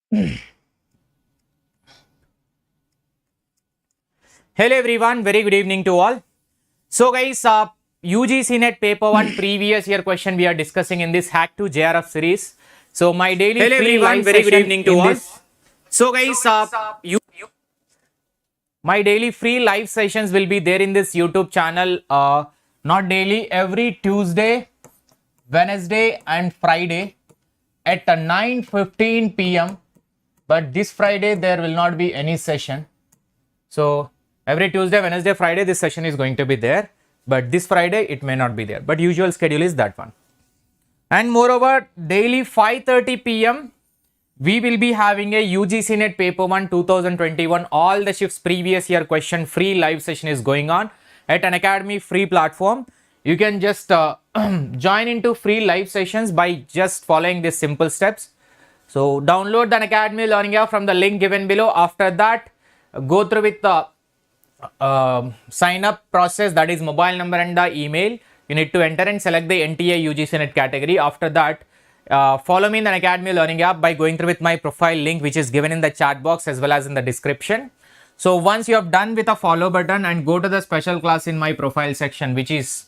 Hello everyone, very good evening to all. So guys, UGC NET Paper 1 previous year question we are discussing in this Hack to JRF series. So my daily Hello free everyone, live very good session evening to in all. this. So guys, my daily free live sessions will be there in this YouTube channel. Not daily, every Tuesday, Wednesday and Friday at 9:15 p.m. But this Friday there will not be any session. So every Tuesday, Wednesday, Friday this session is going to be there. But this Friday it may not be there. But usual schedule is that one. And moreover, daily 5:30 p.m. we will be having a UGC NET Paper 1 2021 all the shifts previous year question free live session is going on at Unacademy free platform. You can just join into free live sessions by just following these simple steps. So download the Unacademy Learning app from the link given below. After that, go through with the sign up process, that is mobile number and the email. You need to enter and select the NTA-UGC NET category. After that, follow me in the Unacademy Learning app by going through with my profile link which is given in the chat box as well as in the description. So once you have done with a follow button and go to the special class in my profile section, which is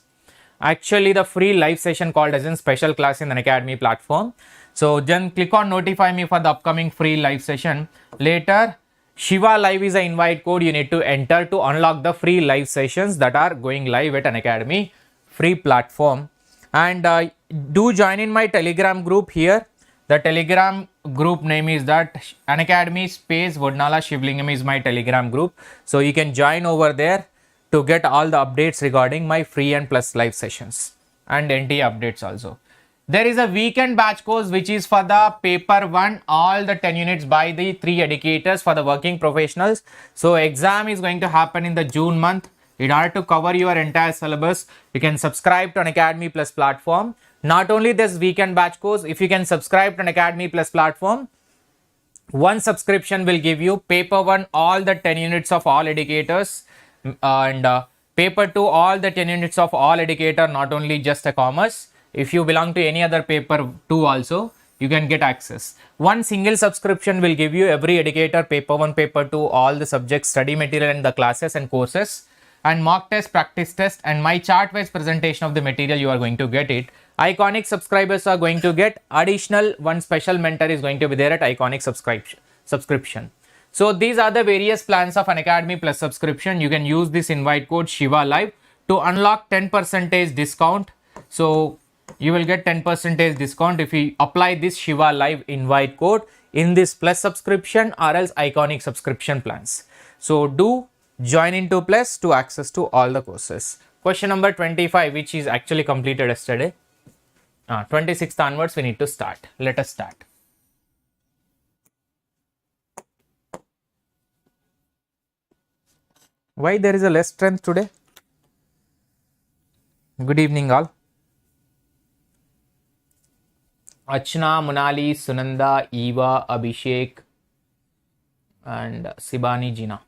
actually the free live session called as in special class in the Unacademy platform. So then click on notify me for the upcoming free live session. Later, Shiva Live is an invite code you need to enter to unlock the free live sessions that are going live at Unacademy free platform. And do join in my Telegram group here. The Telegram group name is that Unacademy space Vodnala Shivalingam is my Telegram group. So you can join over there to get all the updates regarding my free and plus live sessions and NTA updates also. There is a weekend batch course which is for the paper 1, all the 10 units by the 3 educators for the working professionals. So exam is going to happen in the June month. In order to cover your entire syllabus, you can subscribe to Unacademy Plus platform. Not only this weekend batch course, if you can subscribe to Unacademy Plus platform, one subscription will give you paper 1, all the 10 units of all educators, and paper 2, all the 10 units of all educator, not only just a commerce. If you belong to any other paper 2 also, you can get access. One single subscription will give you every educator, paper 1, paper 2, all the subjects, study material and the classes and courses, and mock test, practice test, and my chart wise presentation of the material. You are going to get it. Iconic subscribers are going to get additional one special mentor is going to be there at Iconic subscription. So these are the various plans of Unacademy Plus subscription. You can use this invite code Shiva Live to unlock 10% discount. So you will get 10% discount if you apply this Shiva Live invite code in this Plus subscription or else Iconic subscription plans. So do join into Plus to access to all the courses. Question number 25, which is actually completed yesterday. 26th onwards we need to start. Let us start. Why there is a less strength today? Good evening all. Achna, Munali, Sunanda, Eva, Abhishek and Sibani Jina.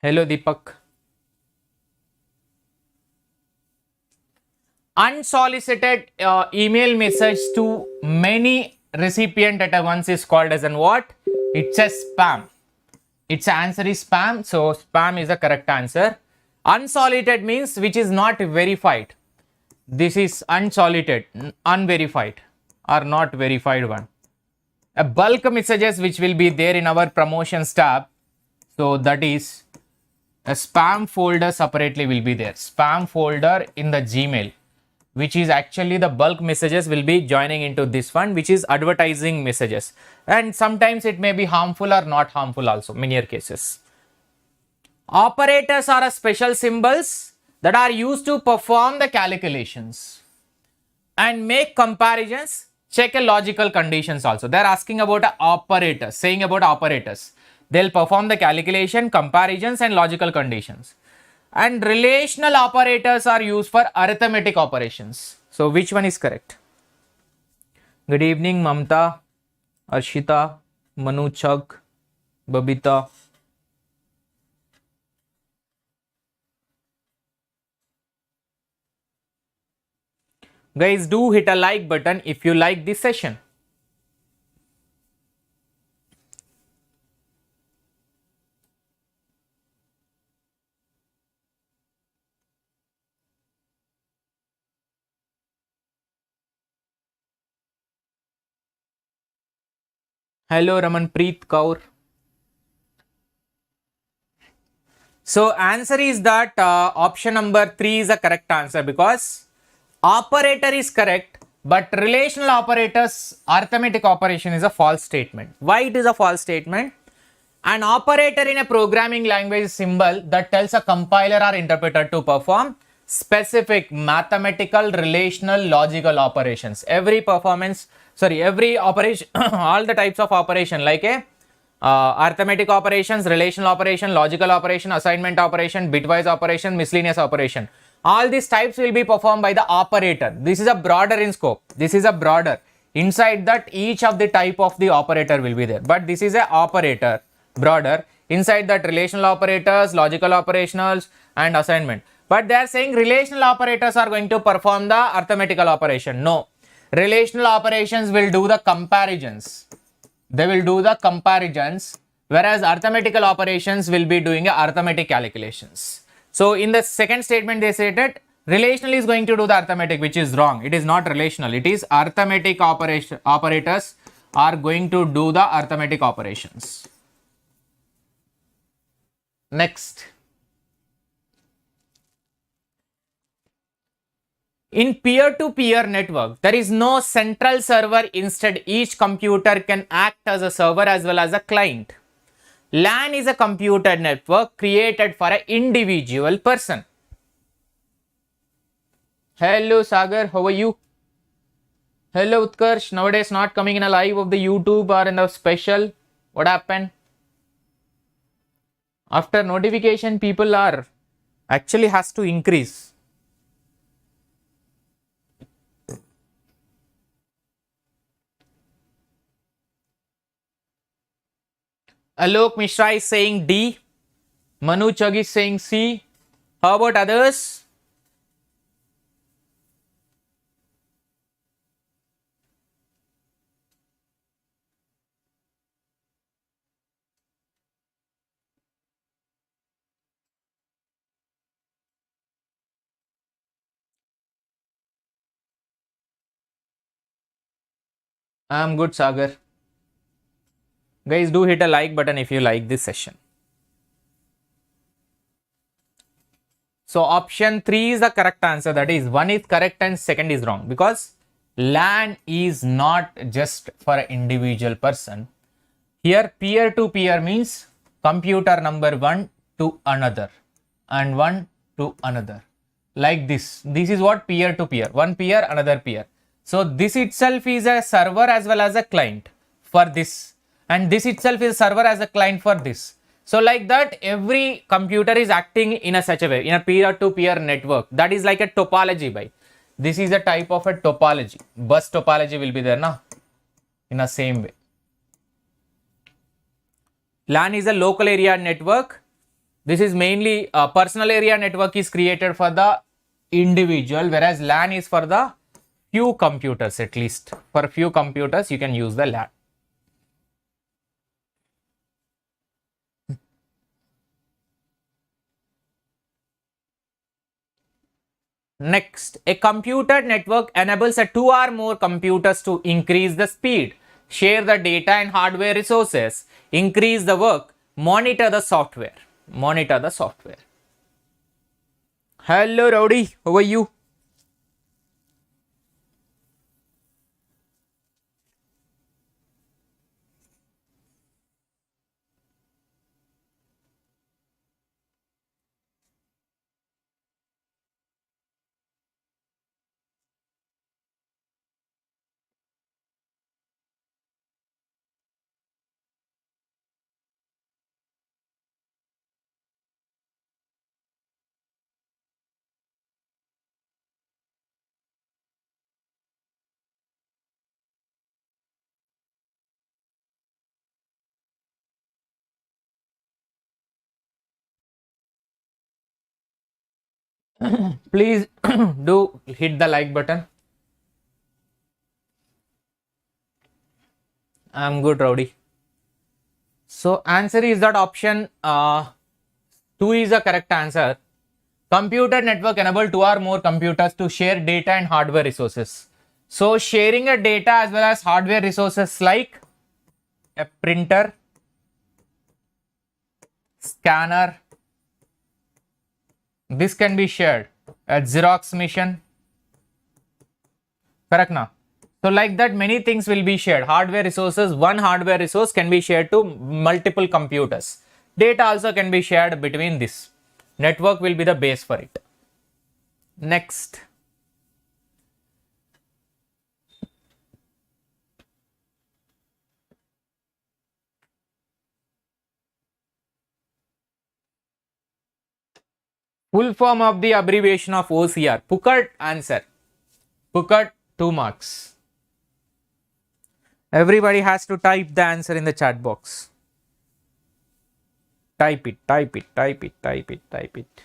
Hello Deepak. Unsolicited email message to many recipient at once is called as an what? It's a spam. Its answer is spam. So spam is the correct answer. Unsolicited means which is not verified. This is unsolicited, unverified or not verified one. A bulk messages which will be there in our promotions tab. So that is a spam folder separately will be there. Spam folder in the Gmail, which is actually the bulk messages will be joining into this one, which is advertising messages. And sometimes it may be harmful or not harmful also, many cases. Operators are special symbols that are used to perform the calculations. and make comparisons, check a logical conditions also. They're asking about operators, saying about operators. They'll perform the calculation, comparisons and logical conditions. And relational operators are used for arithmetic operations. So which one is correct? Good evening, Mamta, Arshita, Manu Chak, Babita. Guys, do hit a like button if you like this session. Hello, Ramanpreet Kaur. So answer is that option number 3 is the correct answer, because operator is correct, but relational operators arithmetic operation is a false statement. Why it is a false statement? An operator in a programming language is symbol that tells a compiler or interpreter to perform specific mathematical, relational, logical operations. Every operation, all the types of operation like a arithmetic operations, relational operation, logical operation, assignment operation, bitwise operation, miscellaneous operation. All these types will be performed by the operator. This is a broader in scope. This is a broader. Inside that, each of the type of the operator will be there. But this is a operator, broader. Inside that, relational operators, logical operationals and assignment. But they are saying relational operators are going to perform the arithmetical operation. No. Relational operations will do the comparisons. They will do the comparisons, whereas arithmetical operations will be doing arithmetic calculations. So in the second statement they said that relational is going to do the arithmetic, which is wrong. It is not relational. It is arithmetic operators are going to do the arithmetic operations. Next. In peer-to-peer network, there is no central server. Instead, each computer can act as a server as well as a client. LAN is a computer network created for an individual person. Hello Sagar, how are you? Hello Utkarsh, nowadays not coming in a live of the YouTube or in the special. What happened? After notification, people are actually has to increase. Alok Mishra is saying D. Manu Chug is saying C. How about others? I'm good, Sagar. Guys, do hit a like button if you like this session. So option 3 is the correct answer. That is, 1 is correct and 2nd is wrong, because LAN is not just for an individual person. Here peer-to-peer means computer number 1 to another and 1 to another. Like this. This is what peer-to-peer. One peer, another peer. So this itself is a server as well as a client for this. And this itself is a server as a client for this. So like that, every computer is acting in a such a way, in a peer-to-peer network. That is like a topology by. This is a type of a topology. Bus topology will be there now, in a same way. LAN is a local area network. This is mainly a personal area network is created for the individual, whereas LAN is for the few computers, at least. For few computers, you can use the LAN. Next, a computer network enables a 2 or more computers to increase the speed, share the data and hardware resources, increase the work, monitor the software. Monitor the software. Hello Rowdy, how are you? Please do hit the like button. I'm good, Rowdy. So answer is that option 2 is the correct answer. Computer network enable two or more computers to share data and hardware resources. So sharing a data as well as hardware resources like a printer, scanner, this can be shared. A Xerox machine, correct now? So like that many things will be shared. Hardware resources, one hardware resource can be shared to multiple computers. Data also can be shared between this. Network will be the base for it. Next. Full form of the abbreviation of OCR. Pukart answer. Pukart 2 marks. Everybody has to type the answer in the chat box. Type it, type it, type it, type it, type it.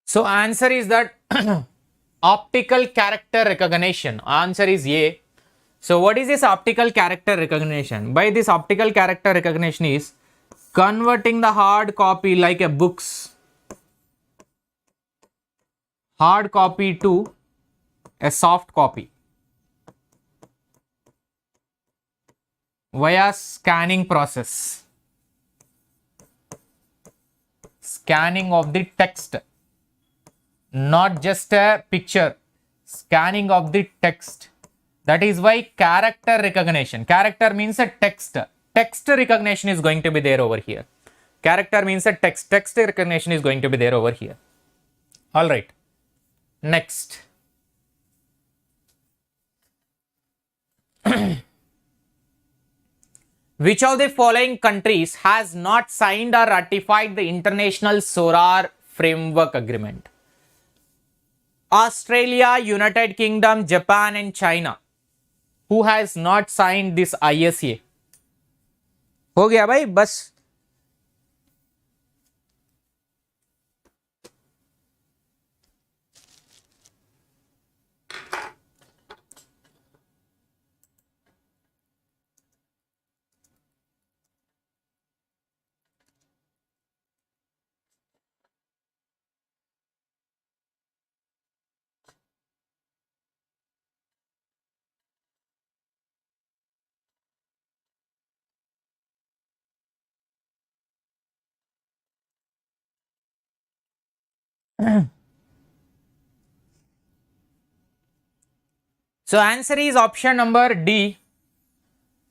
So answer is that optical character recognition. Answer is A. So what is this optical character recognition? By this optical character recognition is converting the hard copy like a book's hard copy to a soft copy via scanning process. Scanning of the text, not just a picture, scanning of the text. That is why character recognition. Character means a text. Text recognition is going to be there over here. Character means a text. Text recognition is going to be there over here. All right. Next. Which of the following countries has not signed or ratified the International Solar Framework Agreement? Australia, United Kingdom, Japan and China. Who has not signed this ISA? हो गया भाई बस. So answer is option number D.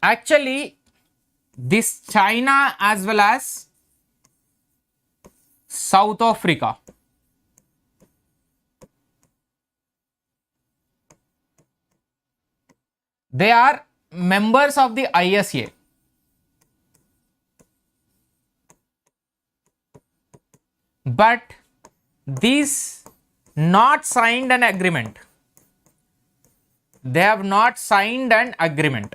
Actually, this China as well as South Africa, they are members of the ISA. But these not signed an agreement. They have not signed an agreement.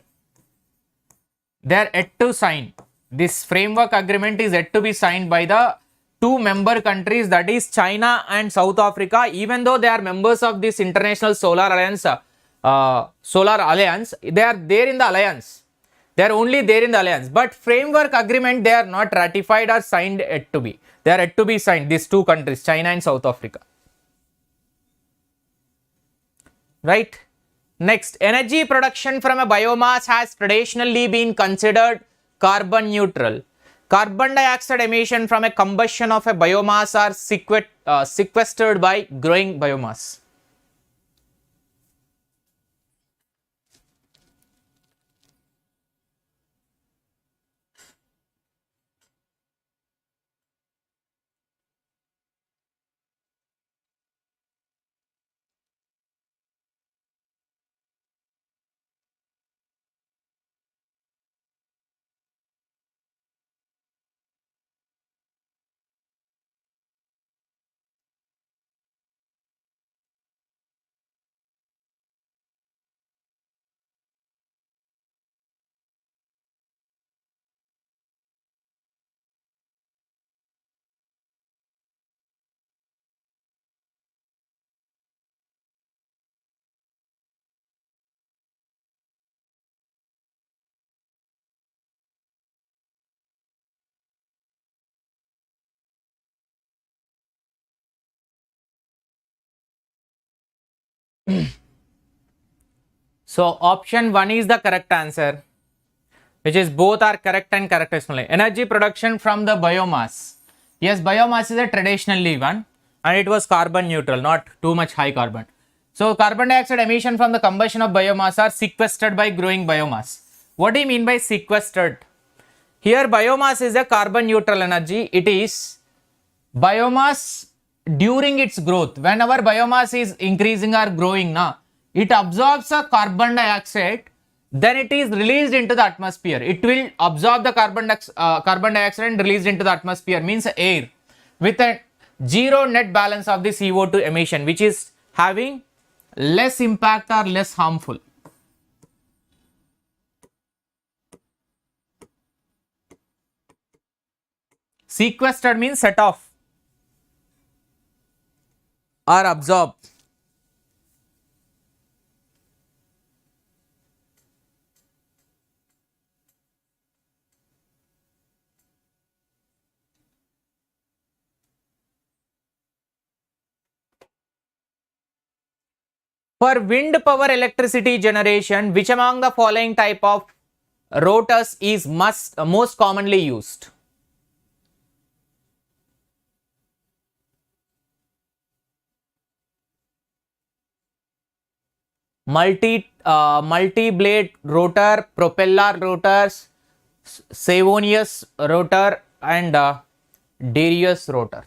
They are yet to sign. This framework agreement is yet to be signed by the two member countries, that is China and South Africa. Even though they are members of this International Solar Alliance, they are there in the alliance. They are only there in the alliance. But framework agreement, they are not ratified or signed yet to be. They are yet to be signed. These two countries, China and South Africa. Right? Next, energy production from a biomass has traditionally been considered carbon neutral. Carbon dioxide emission from a combustion of a biomass are sequestered by growing biomass. So option 1 is the correct answer, which is both are correct and correct explanation. Energy production from the biomass. Yes, biomass is a traditionally one and it was carbon neutral, not too much high carbon. So carbon dioxide emission from the combustion of biomass are sequestered by growing biomass. What do you mean by sequestered? Here biomass is a carbon neutral energy. It is biomass during its growth. Whenever biomass is increasing or growing, it absorbs a carbon dioxide, then it is released into the atmosphere. It will absorb the carbon dioxide and released into the atmosphere, means air, with a zero net balance of the CO2 emission, which is having less impact or less harmful. Sequestered means set off or absorb. For wind power electricity generation, which among the following type of rotors is most commonly used? Multi-blade rotor, propeller rotors, Savonius rotor and Darius rotor.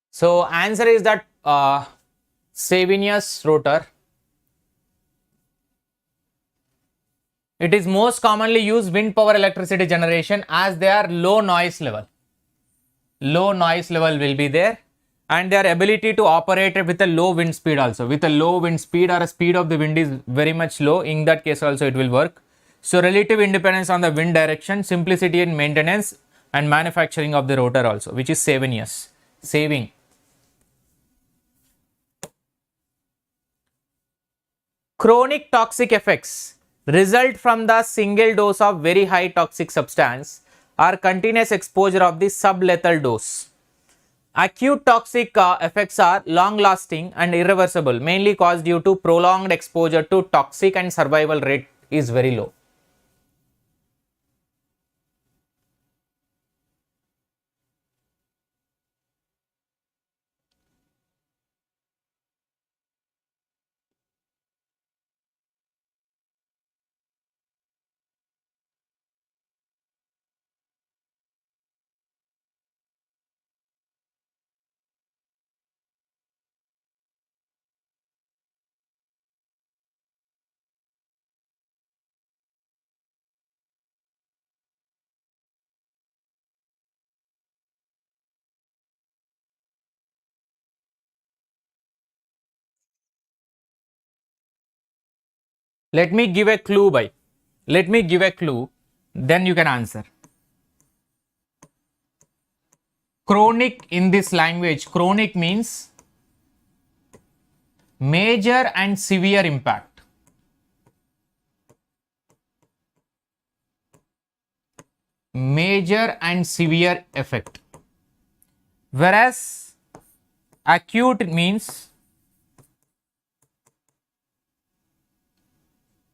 So answer is that Savonius rotor. It is most commonly used wind power electricity generation as they are low noise level. Low noise level will be there, and their ability to operate with a low wind speed also. With a low wind speed or a speed of the wind is very much low, in that case also it will work. So relative independence on the wind direction, simplicity in maintenance and manufacturing of the rotor also, which is Savonius, saving. Chronic toxic effects result from the single dose of very high toxic substance or continuous exposure of the sublethal dose. Acute toxic effects are long lasting and irreversible, mainly caused due to prolonged exposure to toxic, and survival rate is very low. Let me give a clue, then you can answer. Chronic in this language, chronic means major and severe impact. Major and severe effect. Whereas acute means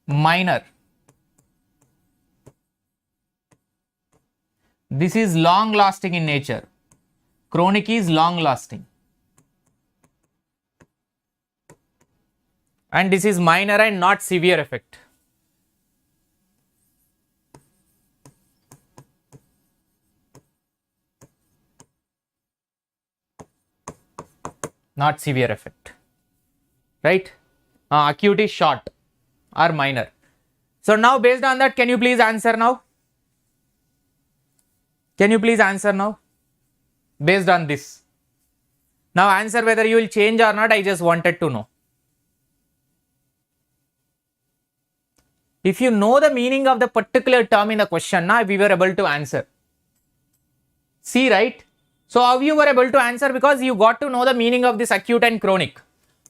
minor. This is long lasting in nature. Chronic is long lasting. And this is minor and not severe effect. Not severe effect. Right? Acute is short or minor. So now based on that, can you please answer now? Can you please answer now? Based on this. Now answer whether you will change or not, I just wanted to know. If you know the meaning of the particular term in the question, now we were able to answer. See, right? So how you were able to answer? Because you got to know the meaning of this acute and chronic.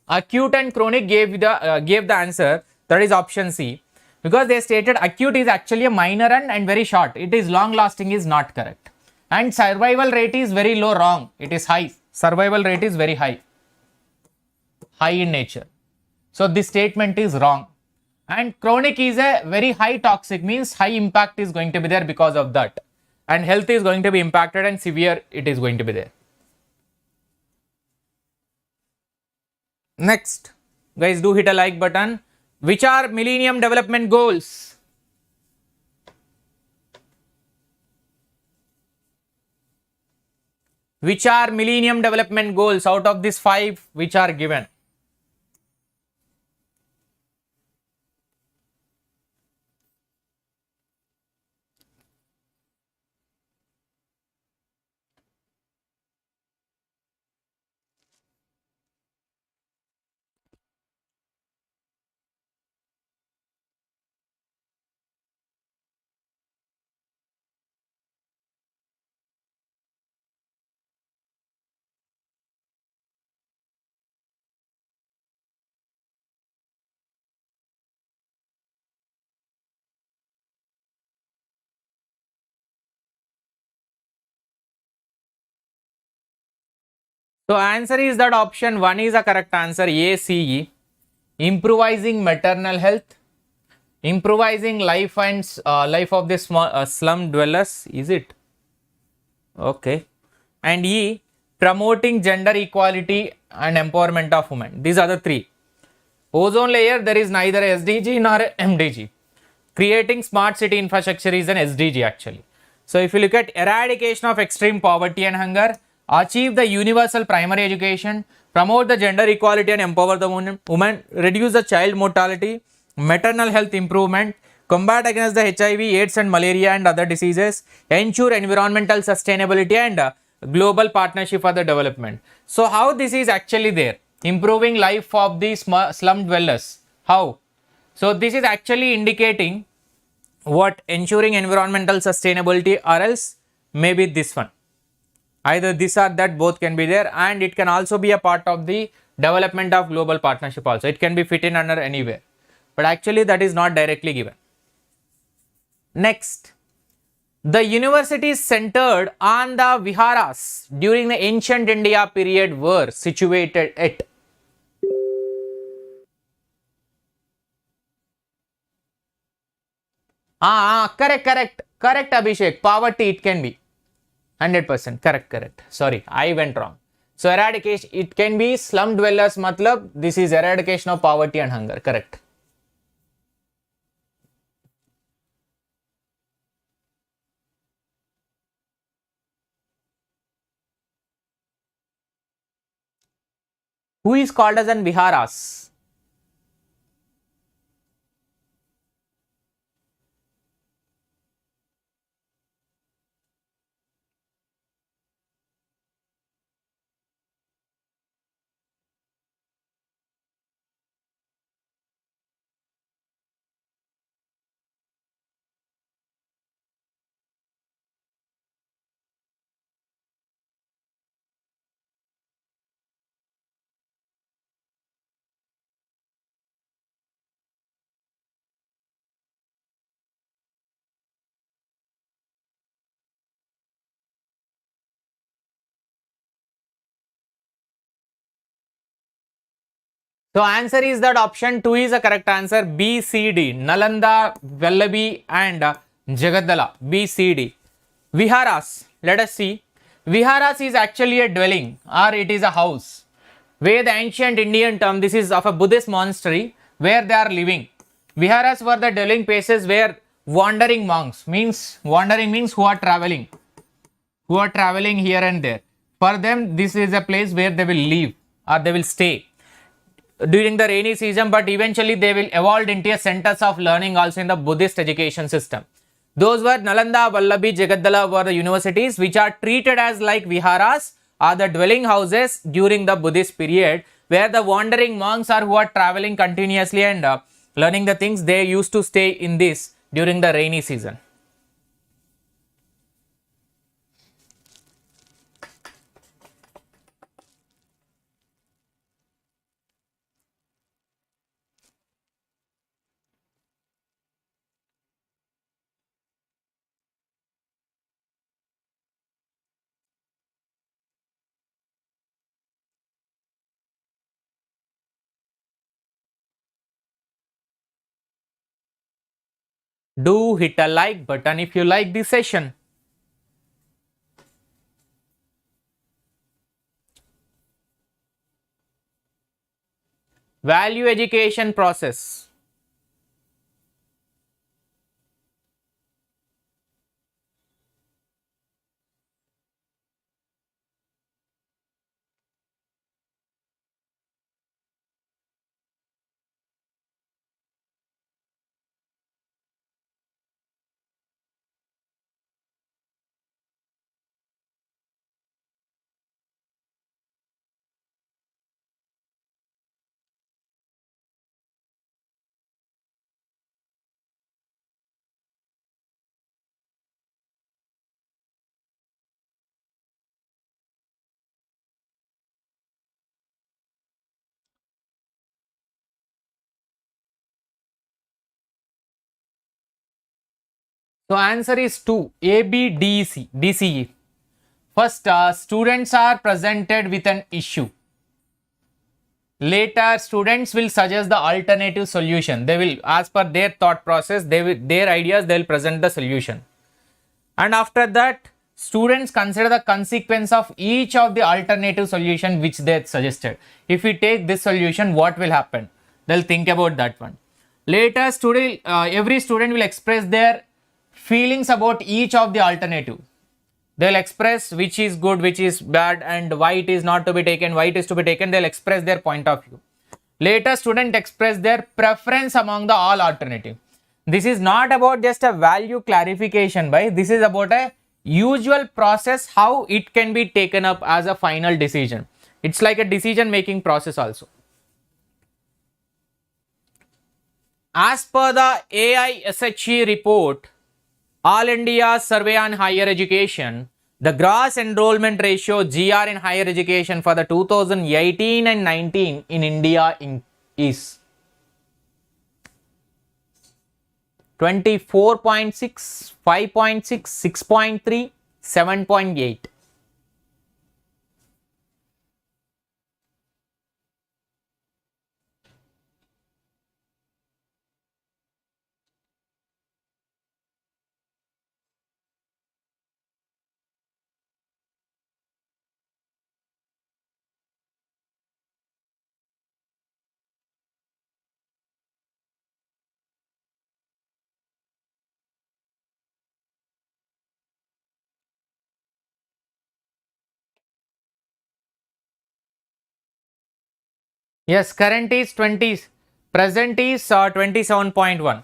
Acute and chronic gave the answer. That is option C. because they stated acute is actually a minor and very short. It is long lasting is not correct. And survival rate is very low, wrong. It is high. Survival rate is very high. High in nature. So this statement is wrong. And chronic is a very high toxic, means high impact is going to be there because of that. And health is going to be impacted and severe it is going to be there. Next, guys, do hit a like button. Which are Millennium Development Goals? Which are Millennium Development Goals out of these 5 which are given? So answer is that option 1 is a correct answer, ACE. Improvising maternal health, improvising life and life of the small slum dwellers, is it? Okay. And E, promoting gender equality and empowerment of women. These are the 3. Ozone layer, there is neither SDG nor MDG. Creating smart city infrastructure is an SDG actually. So if you look at eradication of extreme poverty and hunger, achieve the universal primary education, promote the gender equality and empower the women, reduce the child mortality, maternal health improvement, combat against the HIV, AIDS and malaria and other diseases, ensure environmental sustainability and global partnership for the development. So how this is actually there? Improving life of the slum dwellers. How? So this is actually indicating what? Ensuring environmental sustainability, or else maybe this one. Either this or that, both can be there, and it can also be a part of the development of global partnership also. It can be fit in under anywhere, but actually that is not directly given. Next, the universities centered on the viharas during the ancient India period were situated at. Correct Abhishek. Poverty it can be. 100% correct. Sorry, I went wrong. So eradication, it can be slum dwellers, matlab this is eradication of poverty and hunger. Correct. Who is called as an viharas? So answer is that option 2 is a correct answer. B, C, D. Nalanda, Vallabhi and Jagadala. B, C, D. Viharas. Let us see. Viharas is actually a dwelling or it is a house where the ancient Indian term, this is of a Buddhist monastery where they are living. Viharas were the dwelling places where wandering monks, means wandering means who are traveling here and there. For them, this is a place where they will live or they will stay during the rainy season, but eventually they will evolve into a centers of learning also in the Buddhist education system. Those were Nalanda, Vallabhi, Jagadala were the universities which are treated as like viharas, are the dwelling houses during the Buddhist period where the wandering monks are who are traveling continuously and learning the things, they used to stay in this during the rainy season. Do hit a like button if you like this session. Value education process. So answer is 2, ABDCE. First, students are presented with an issue. Later, students will suggest the alternative solution. They will, as per their thought process, their ideas, they will present the solution. And after that, students consider the consequence of each of the alternative solution which they suggested. If we take this solution, what will happen? They'll think about that one. Later, every student will express their feelings about each of the alternative. They'll express which is good, which is bad, and why it is not to be taken, why it is to be taken. They'll express their point of view. Later, student express their preference among the all alternative. This is not about just a value clarification, this is about a usual process how it can be taken up as a final decision. It's like a decision making process also. As per the AISHE report, All India Survey on Higher Education, the gross enrollment ratio GR in higher education for the 2018 and 19 in India is 24.6, 5.6, 6.3, 7.8. Yes, current is 20, present is 27.1.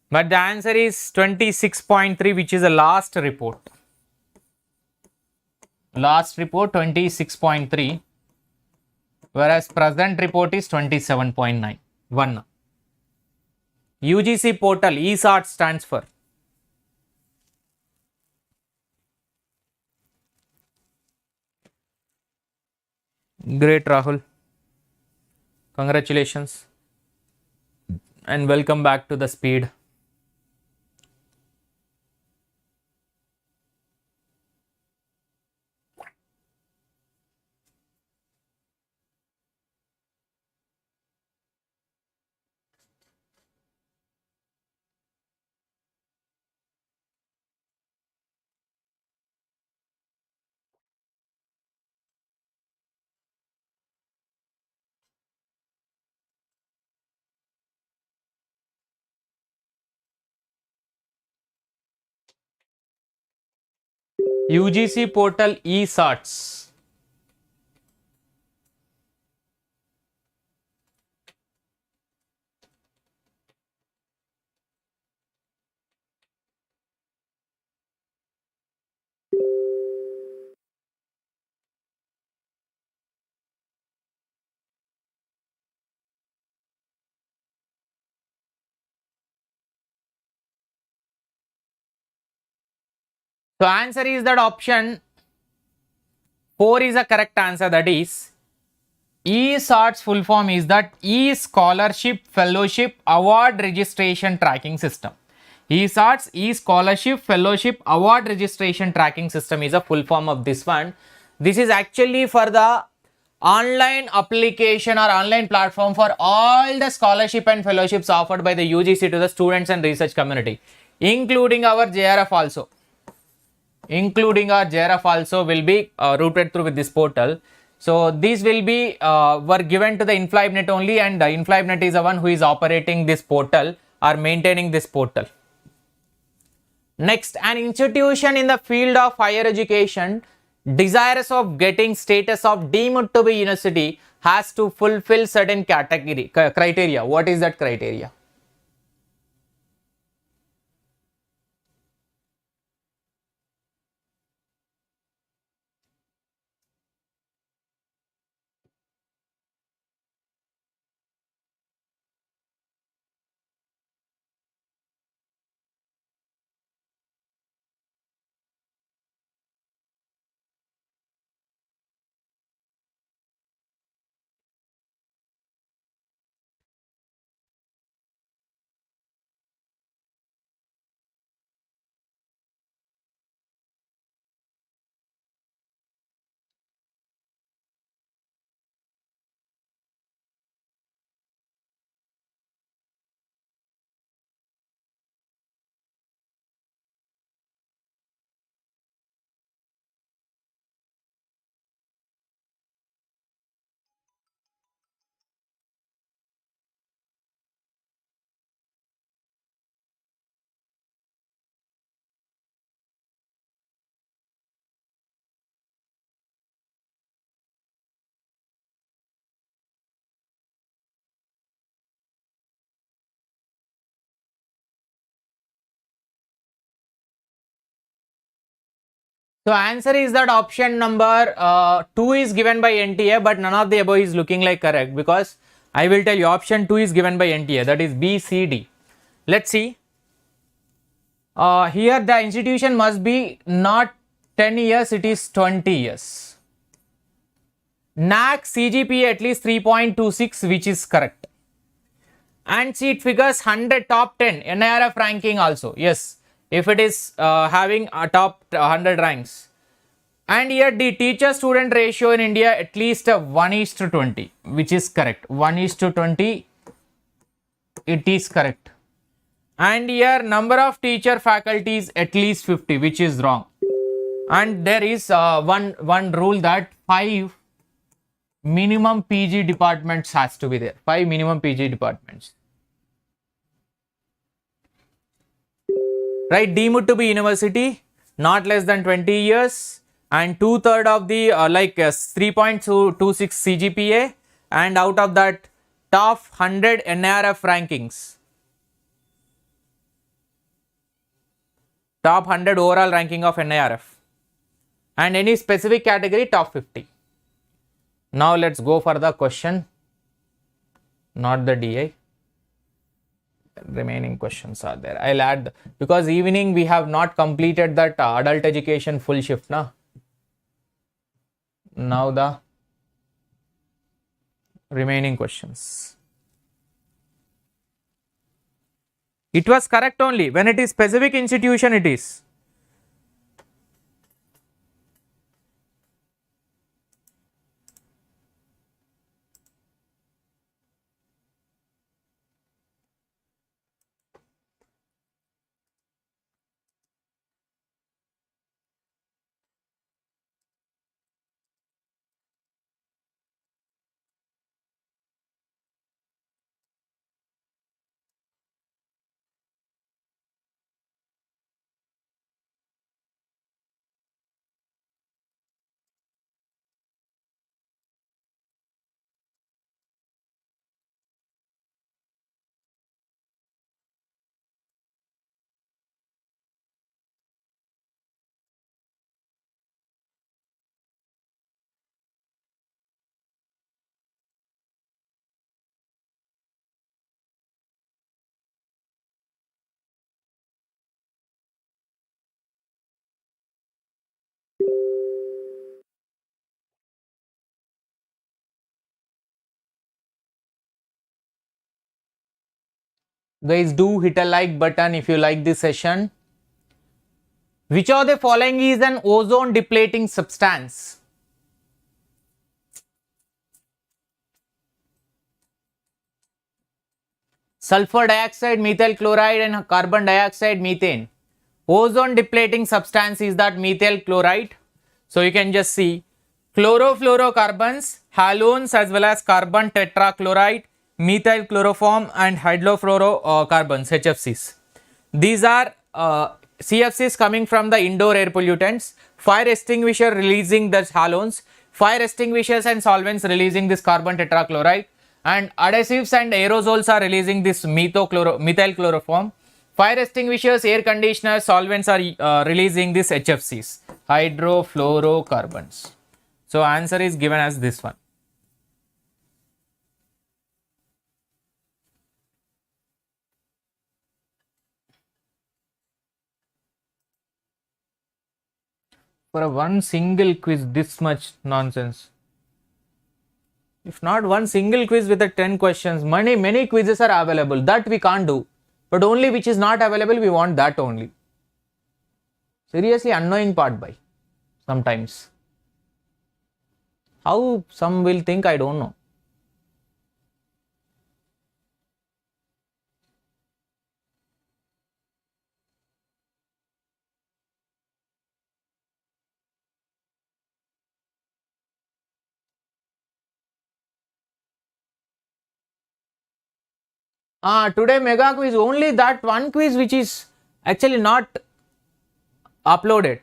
But the answer is 26.3, which is the last report. Last report 26.3, whereas present report is 27.9. 1. UGC portal ESAT stands for. Great, Rahul. Congratulations. And welcome back to the speed. UGC portal ESATs. So answer is that option 4 is a correct answer, that is ESAT's full form is that E-Scholarship Fellowship Award Registration Tracking System. ESAT's E-Scholarship Fellowship Award Registration Tracking System is a full form of this one. This is actually for the online application or online platform for all the scholarship and fellowships offered by the UGC to the students and research community, including our JRF also. Including our JRF also will be routed through with this portal. So these will be were given to the InflyNet only, and InflyNet is the one who is operating this portal or maintaining this portal. Next, an institution in the field of higher education desirous of getting status of deemed to be university has to fulfill certain criteria. What is that criteria? So answer is that option number 2 is given by NTA, but none of the above is looking like correct, because I will tell you option 2 is given by NTA, that is B, C, D. Let's see. Here the institution must be not 10 years, it is 20 years. NAC CGPA at least 3.26, which is correct. And see, it figures 100 top 10 NIRF ranking also. Yes, if it is having a top 100 ranks. And here the teacher student ratio in India at least 1:20, which is correct. 1:20, it is correct. And here number of teacher faculties at least 50, which is wrong. And there is one rule that 5 minimum PG departments has to be there. 5 minimum PG departments. Right, deemed to be university, not less than 20 years, and 2/3 of the 3.26 CGPA, and out of that top 100 NIRF rankings, top 100 overall ranking of NIRF, and any specific category top 50. Now let's go for the question, not the DI. Remaining questions are there. I'll add, because evening we have not completed that adult education full shift na. Now the remaining questions. It was correct only when it is specific institution, it is. Guys, do hit a like button if you like this session. Which of the following is an ozone depleting substance? Sulfur dioxide, methyl chloride and carbon dioxide, methane. Ozone depleting substance is that methyl chloride. So you can just see chlorofluorocarbons, halogens as well as carbon tetrachloride, methyl chloroform and hydrofluorocarbons, HFCs. These are CFCs coming from the indoor air pollutants. Fire extinguisher releasing the halogens, fire extinguishers and solvents releasing this carbon tetrachloride, and adhesives and aerosols are releasing this methyl chloroform. Fire extinguishers, air conditioners, solvents are releasing this HFCs, hydrofluorocarbons. So answer is given as this one. For a one single quiz, this much nonsense. If not one single quiz with the 10 questions, many quizzes are available. That we can't do. But only which is not available, we want that only. Seriously annoying part by sometimes. How some will think, I don't know. Today mega quiz, only that one quiz which is actually not uploaded.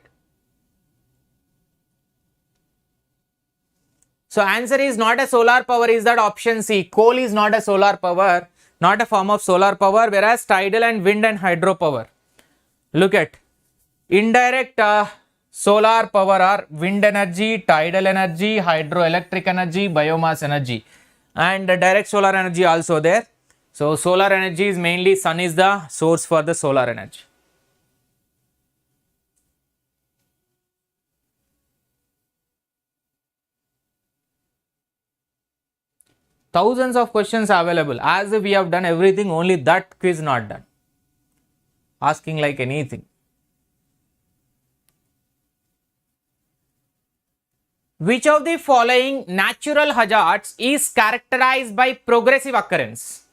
So answer is not a solar power, is that option C. Coal is not a solar power, not a form of solar power, whereas tidal and wind and hydropower. Look at indirect solar power are wind energy, tidal energy, hydroelectric energy, biomass energy, and direct solar energy also there. So solar energy is mainly sun is the source for the solar energy. Thousands of questions available. As if we have done everything, only that quiz not done. Asking like anything. Which of the following natural hazards is characterized by progressive occurrence?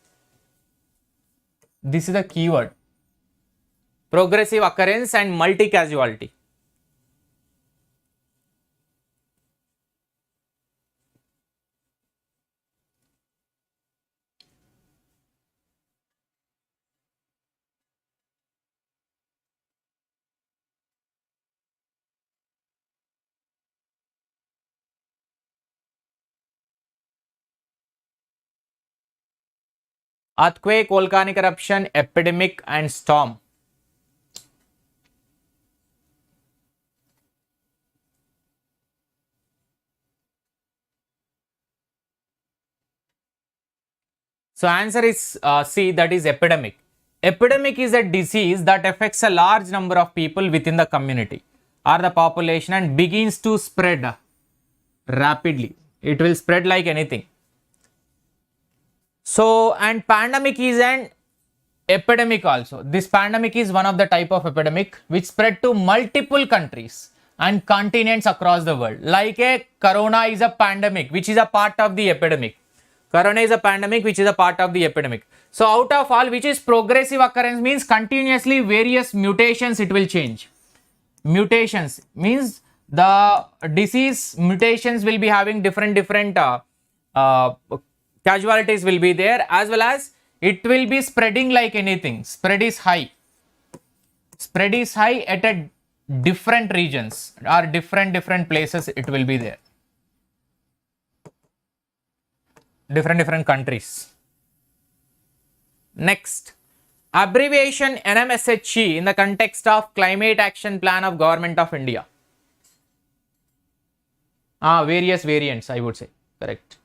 This is the keyword. Progressive occurrence and multi-casualty. Earthquake, volcanic eruption, epidemic and storm. So answer is C, that is epidemic. Epidemic is a disease that affects a large number of people within the community or the population and begins to spread rapidly. It will spread like anything. So, and pandemic is an epidemic also. This pandemic is one of the type of epidemic which spread to multiple countries and continents across the world. Like a corona is a pandemic which is a part of the epidemic. Corona is a pandemic which is a part of the epidemic. So out of all, which is progressive occurrence means continuously various mutations it will change. Mutations means the disease mutations will be having different casualties will be there, as well as it will be spreading like anything. Spread is high. Spread is high at a different regions or different places it will be there. Different countries. Next, abbreviation NMSHE in the context of Climate Action Plan of Government of India. Various variants, I would say. Correct.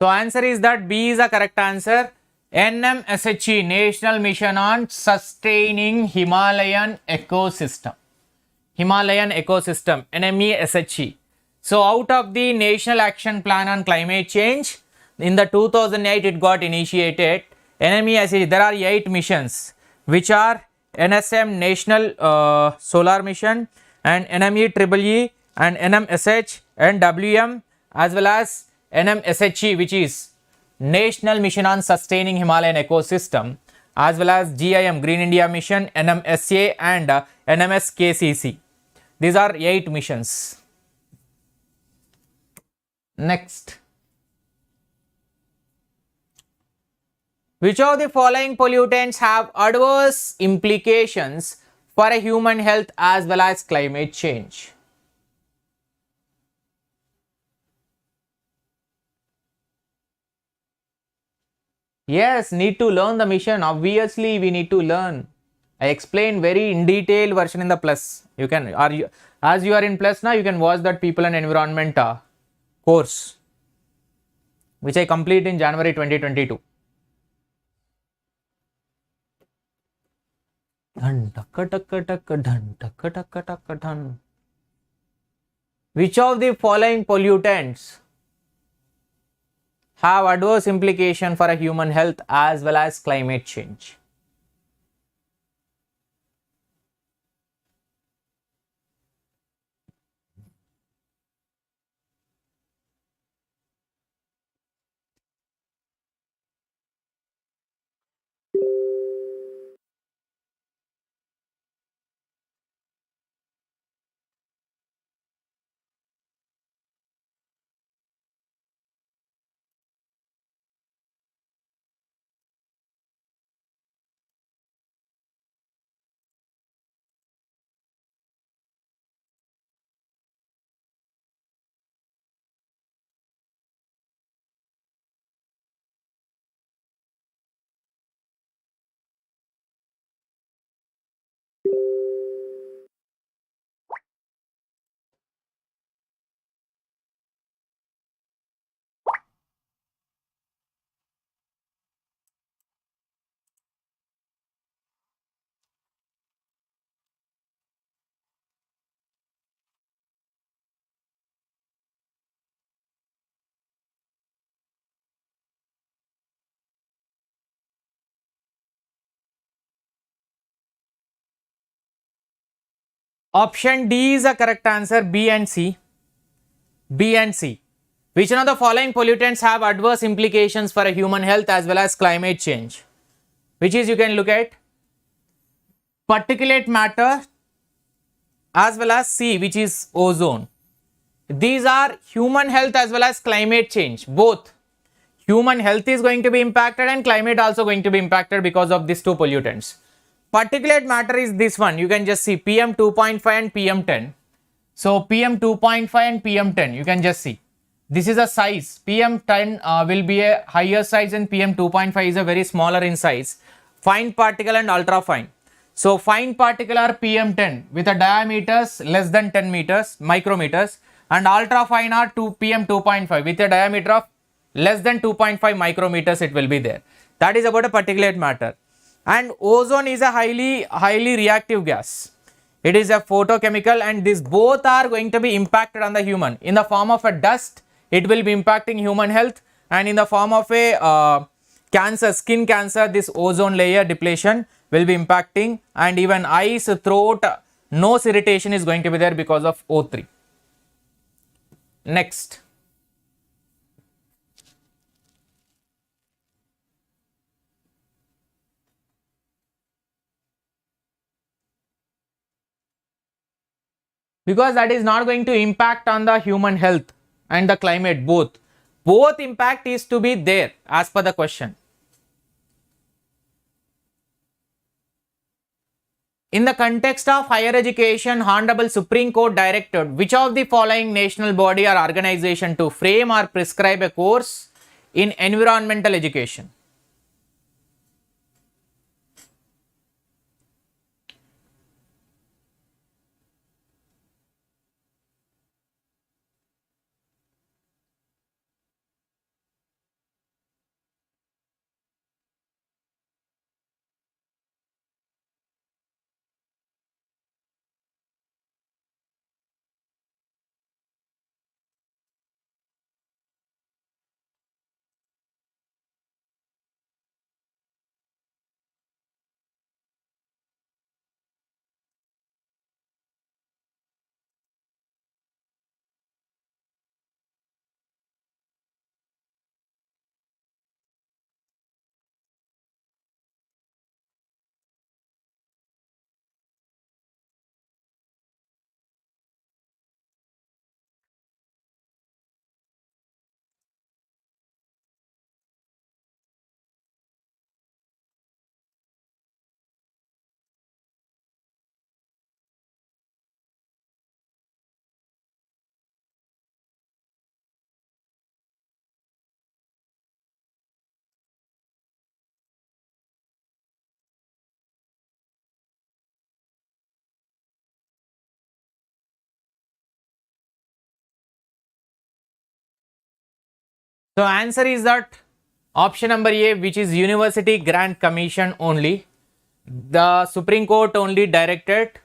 So answer is that B is the correct answer. NMSHE, National Mission on Sustaining Himalayan Ecosystem. Himalayan Ecosystem, NMESHE. So out of the National Action Plan on Climate Change, in the 2008 it got initiated. NMESHE, there are 8 missions, which are NSM, National Solar Mission, and NMEEEE, and NMSH, and WM, as well as NMSHE, which is National Mission on Sustaining Himalayan Ecosystem, as well as GIM, Green India Mission, NMSA, and NMSKCC. These are 8 missions. Next. Which of the following pollutants have adverse implications for a human health as well as climate change? Yes, need to learn the mission. Obviously, we need to learn. I explained very in detail version in the plus. You can, as you are in plus now, you can watch that people and environment course, which I complete in January 2022. Which of the following pollutants have adverse implication for a human health as well as climate change? Option D is the correct answer. B and C. B and C. Which one of the following pollutants have adverse implications for a human health as well as climate change? Which is, you can look at particulate matter as well as C, which is ozone. These are human health as well as climate change. Both human health is going to be impacted and climate also going to be impacted because of these two pollutants. Particulate matter is this one. You can just see PM 2.5 and PM 10. So PM 2.5 and PM 10, you can just see. This is a size. PM 10 will be a higher size and PM 2.5 is a very smaller in size. Fine particle and ultra fine. So fine particle are PM 10 with a diameters less than 10 meters, micrometers, and ultra fine are PM 2.5 with a diameter of less than 2.5 micrometers it will be there. That is about a particulate matter. And ozone is a highly reactive gas. It is a photochemical, and these both are going to be impacted on the human. In the form of a dust, it will be impacting human health, and in the form of a cancer, skin cancer, this ozone layer depletion will be impacting, and even eyes, throat, nose irritation is going to be there because of O3. Next. Because that is not going to impact on the human health and the climate both. Both impact is to be there as per the question. In the context of higher education, Honorable Supreme Court directed which of the following national body or organization to frame or prescribe a course in environmental education? So answer is that option number A, which is University Grant Commission only. The Supreme Court only directed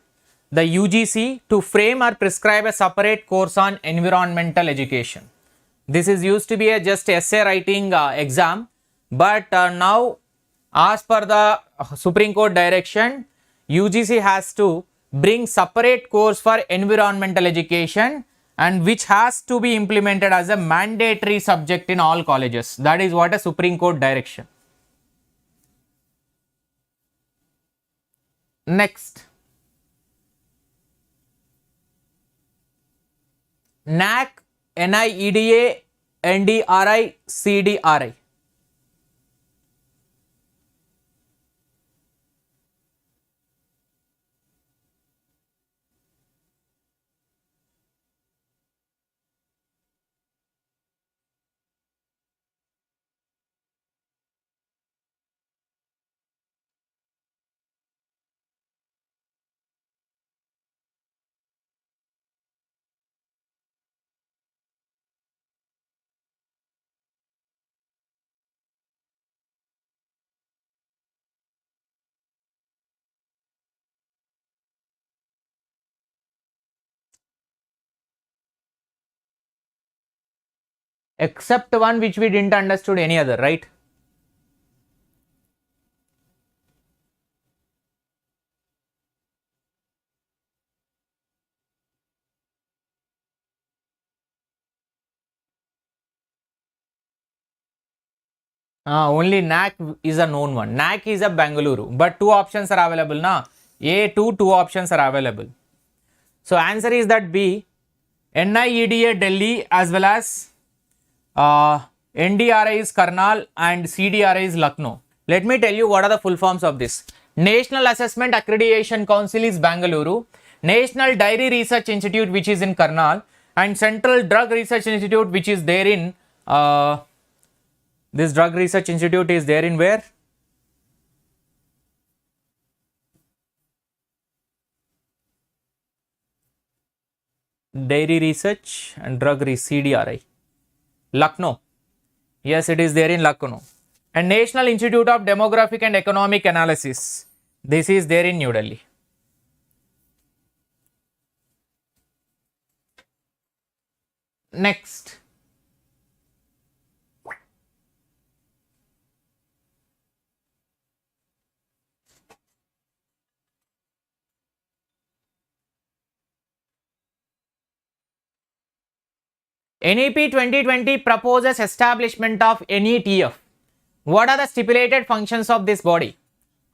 the UGC to frame or prescribe a separate course on environmental education. This is used to be a just essay writing exam, but now as per the Supreme Court direction, UGC has to bring separate course for environmental education, and which has to be implemented as a mandatory subject in all colleges. That is what a Supreme Court direction. Next, NAC, NIEDA, NDRI, CDRI. Except one which we didn't understood any other, right? Only NAC is a known one. NAC is a Bengaluru, but two options are available now. Two options are available. So answer is that B, NIEDA Delhi as well as NDRI is Karnal and CDRI is Lucknow. Let me tell you what are the full forms of this. National Assessment Accreditation Council is Bengaluru, National Dairy Research Institute which is in Karnal, and Central Drug Research Institute which is there in this drug research institute is there in where? Dairy Research and Drug Research, CDRI. Lucknow. Yes, it is there in Lucknow. And National Institute of Demographic and Economic Analysis. This is there in New Delhi. Next. NEP 2020 proposes establishment of NET-JRF. What are the stipulated functions of this body?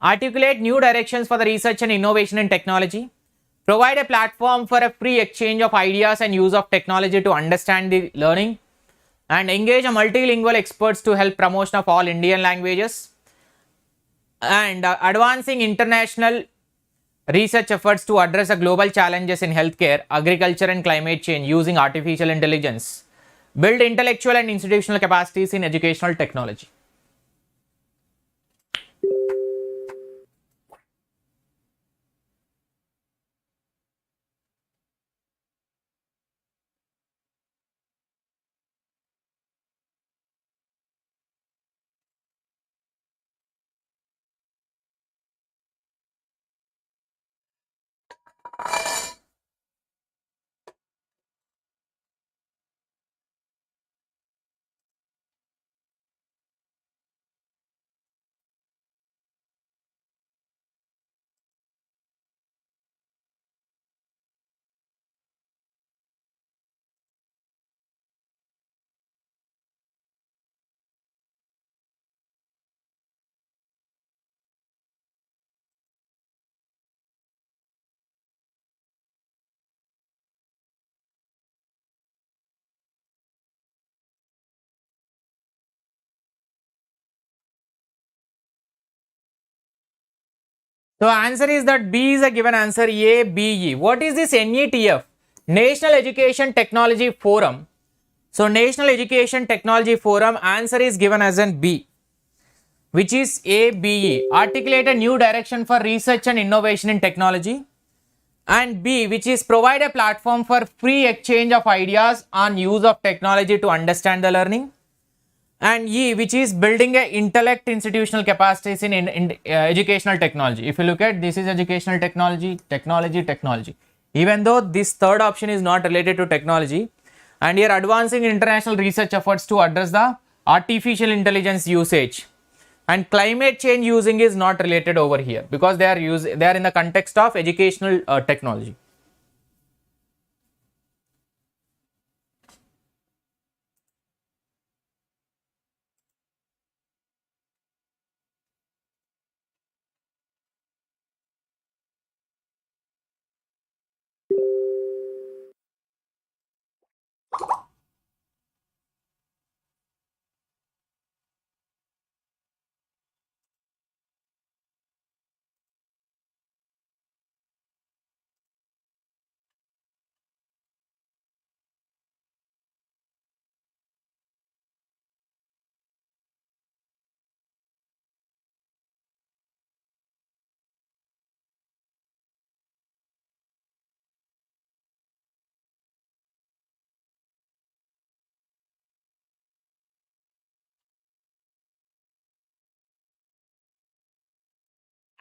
Articulate new directions for the research and innovation in technology. Provide a platform for a free exchange of ideas and use of technology to understand the learning. And engage a multilingual experts to help promotion of all Indian languages. And advancing international research efforts to address the global challenges in healthcare, agriculture and climate change using artificial intelligence. Build intellectual and institutional capacities in educational technology. So answer is that B is a given answer, A, B, E. What is this NET-JRF? National Education Technology Forum. So National Education Technology Forum, answer is given as an B, which is A, B, E. Articulate a new direction for research and innovation in technology. And B, which is provide a platform for free exchange of ideas on use of technology to understand the learning. and E, which is building a intellect institutional capacities in educational technology. If you look at this is educational technology, technology. Even though this third option is not related to technology, and here advancing international research efforts to address the artificial intelligence usage, and climate change using is not related over here because they are in the context of educational technology.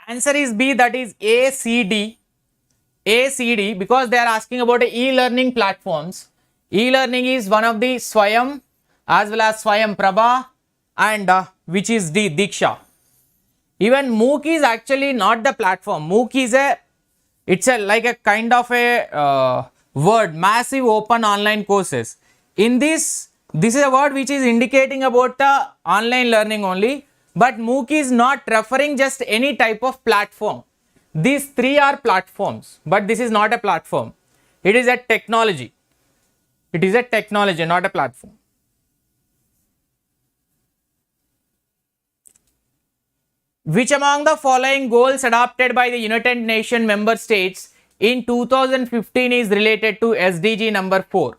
Answer is B, that is ACD. ACD, because they are asking about e-learning platforms. E-learning is one of the Swayam as well as Swayam Prabha, and which is D, Diksha. Even MOOC is actually not the platform. MOOC is it's like a kind of a word, massive open online courses. In this is a word which is indicating about the online learning only, but MOOC is not referring just any type of platform. These three are platforms, but this is not a platform. It is a technology. It is a technology, not a platform. Which among the following goals adopted by the United Nations member states in 2015 is related to SDG number 4?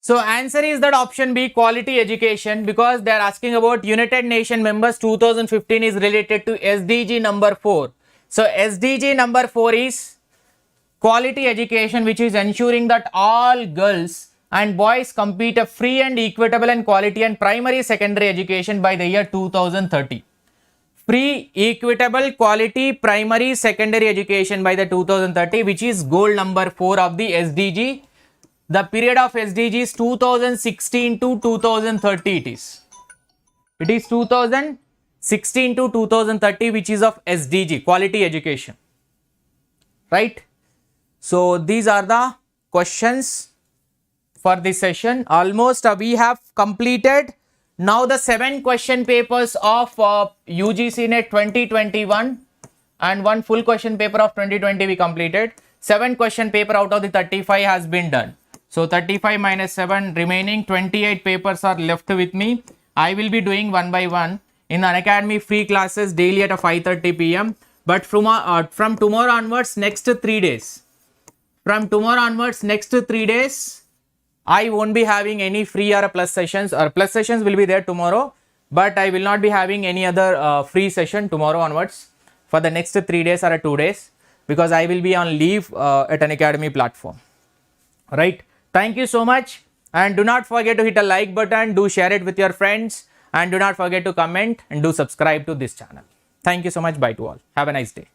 So answer is that option B, quality education, because they are asking about United Nations members 2015 is related to SDG number 4. So SDG number 4 is quality education, which is ensuring that all girls and boys complete a free and equitable and quality and primary secondary education by the year 2030. Free, equitable, quality, primary, secondary education by the 2030, which is goal number 4 of the SDG. The period of SDG is 2016 to 2030 it is. It is 2016 to 2030 which is of SDG, quality education. Right? So these are the questions for this session. Almost we have completed now the 7 question papers of UGC NET 2021 and 1 full question paper of 2020 we completed. 7 question paper out of the 35 has been done. So 35 minus 7, remaining 28 papers are left with me. I will be doing one by one in Unacademy free classes daily at 5:30 p.m. But from tomorrow onwards, next 3 days. From tomorrow onwards, next 3 days, I won't be having any free or plus sessions. Or plus sessions will be there tomorrow, but I will not be having any other free session tomorrow onwards for the next 3 days or 2 days, because I will be on leave at Unacademy platform. Right? Thank you so much, and do not forget to hit a like button, do share it with your friends, and do not forget to comment and do subscribe to this channel. Thank you so much. Bye to all. Have a nice day.